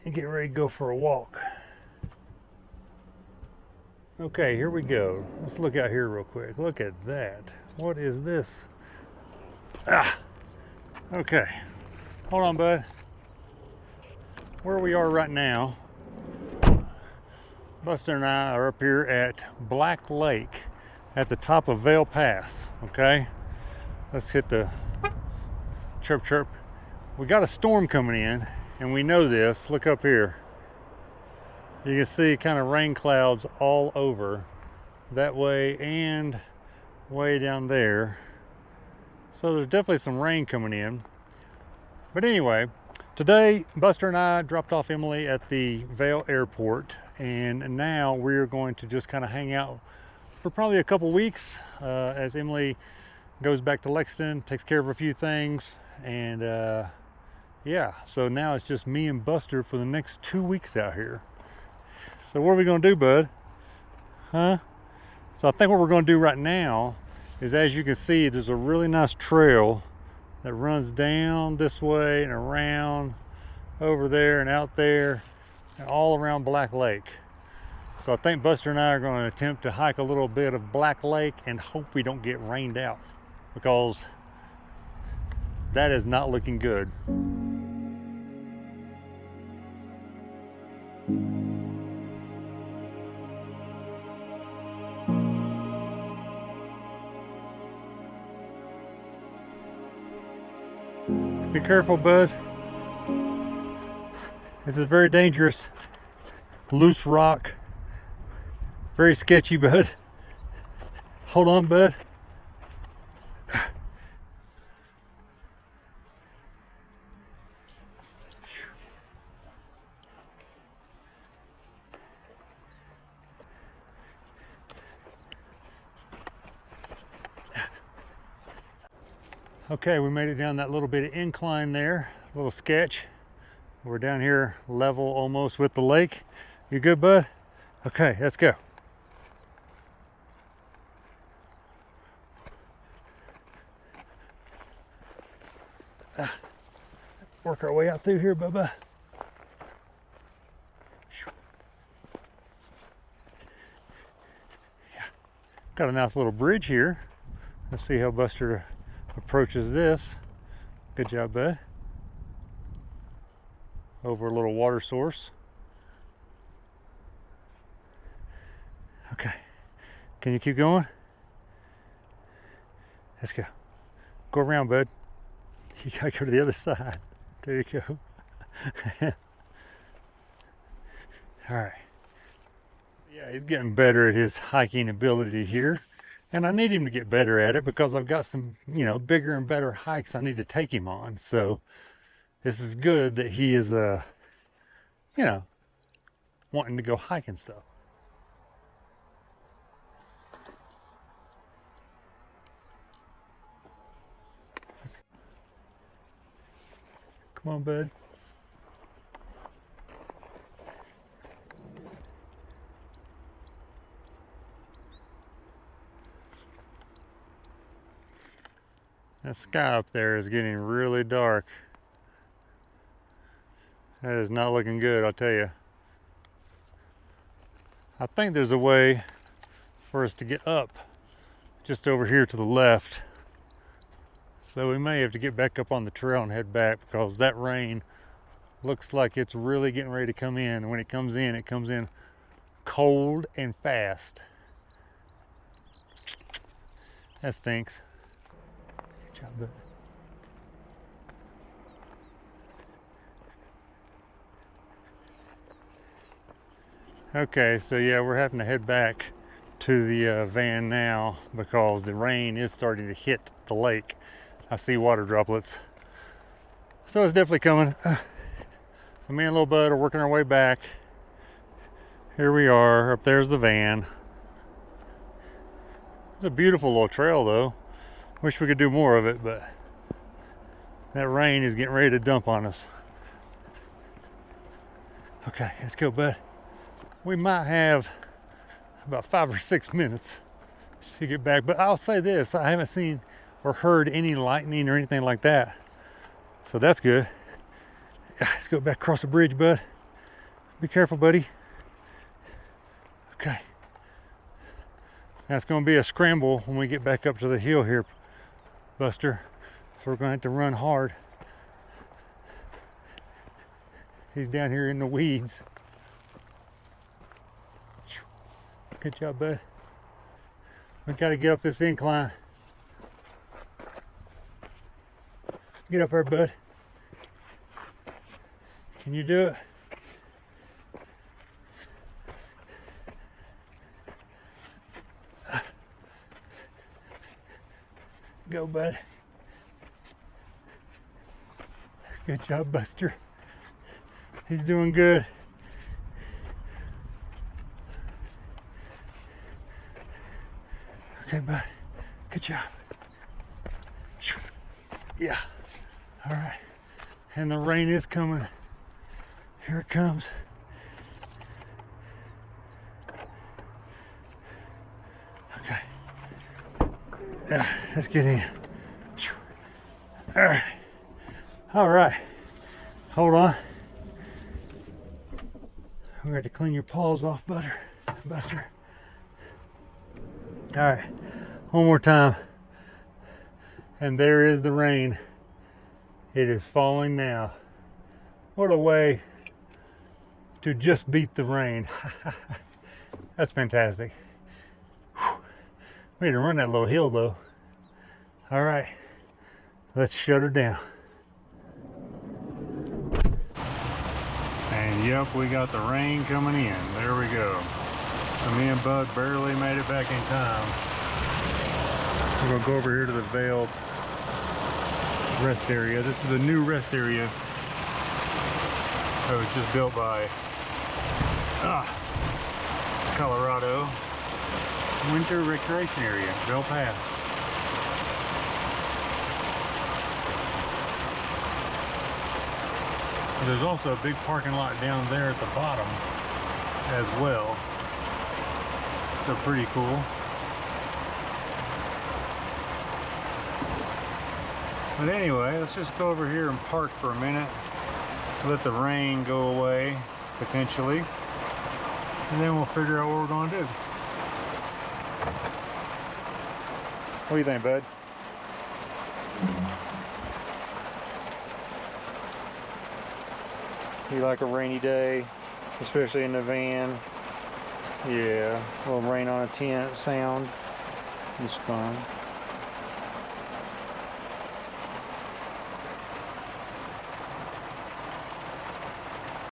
and get ready to go for a walk. Okay, here we go. Let's look out here real quick. Look at that. What is this? Okay. Hold on, bud. Where we are right now, Buster and I are up here at Black Lake at the top of Vail Pass. Okay, let's hit the chirp chirp. We got a storm coming in, and we know this. Look up here. You can see kind of rain clouds all over that way and way down there. So there's definitely some rain coming in. But anyway, today Buster and I dropped off Emily at the Vail airport, and now we're going to just kind of hang out for probably a couple weeks as Emily goes back to Lexington, takes care of a few things, and yeah, so now it's just me and Buster for the next 2 weeks out here. So what are we gonna do, bud? Huh? So I think what we're gonna do right now is, as you can see, there's a really nice trail that runs down this way and around over there and out there and all around Black Lake. So I think Buster and I are going to attempt to hike a little bit of Black Lake and hope we don't get rained out, because that is not looking good. Be careful, bud. This is very dangerous. Loose rock. Very sketchy, bud. Hold on, bud. Okay, we made it down that little bit of incline there, a little sketch. We're down here level almost with the lake. You good, bud? Okay, let's go. Work our way out through here, Bubba. Yeah, got a nice little bridge here. Let's see how Buster approaches this. Good job, bud. Over a little water source. Okay, can you keep going? Let's go. Go around, bud. You gotta go to the other side. There you go. All right. Yeah, he's getting better at his hiking ability here. And I need him to get better at it because I've got some, bigger and better hikes I need to take him on. So this is good that he is, wanting to go hiking stuff. Come on, bud. That sky up there is getting really dark. That is not looking good, I'll tell you. I think there's a way for us to get up just over here to the left. So we may have to get back up on the trail and head back, because that rain looks like it's really getting ready to come in. And when it comes in cold and fast. That stinks. Good job, bud. Okay, so yeah, we're having to head back to the van now because the rain is starting to hit the lake. I see water droplets. So it's definitely coming. So me and little bud are working our way back. Here we are, up there's the van. It's a beautiful little trail though. Wish we could do more of it, but that rain is getting ready to dump on us. Okay, let's go, bud. We might have about 5 or 6 minutes to get back, but I'll say this, I haven't seen or heard any lightning or anything like that, so that's good. Let's go back across the bridge, bud. Be careful, buddy. Okay. Now it's going to be a scramble when we get back up to the hill here, Buster. So we're going to have to run hard. He's down here in the weeds. Good job, bud. We got to get up this incline. Get up there, bud. Can you do it? Go, bud. Good job, Buster. He's doing good. Okay, bud. Good job. Yeah. All right. And the rain is coming. Here it comes. Okay. Yeah, let's get in. All right. All right. Hold on. We have to clean your paws off, Buster. All right. One more time. And there is the rain. It is falling now. What a way to just beat the rain. That's fantastic. Whew. We had to run that little hill though. All right, let's shut her down. And yep, we got the rain coming in. There we go. So me and Bud barely made it back in time. We're gonna go over here to the Vail rest area. This is a new rest area. It was just built by Colorado winter recreation area, Vail Pass. There's also a big parking lot down there at the bottom as well. So pretty cool. But anyway, let's just go over here and park for a minute to let the rain go away, potentially. And then we'll figure out what we're going to do. What do you think, bud? You like a rainy day, especially in the van? Yeah, a little rain on a tent sound is fun.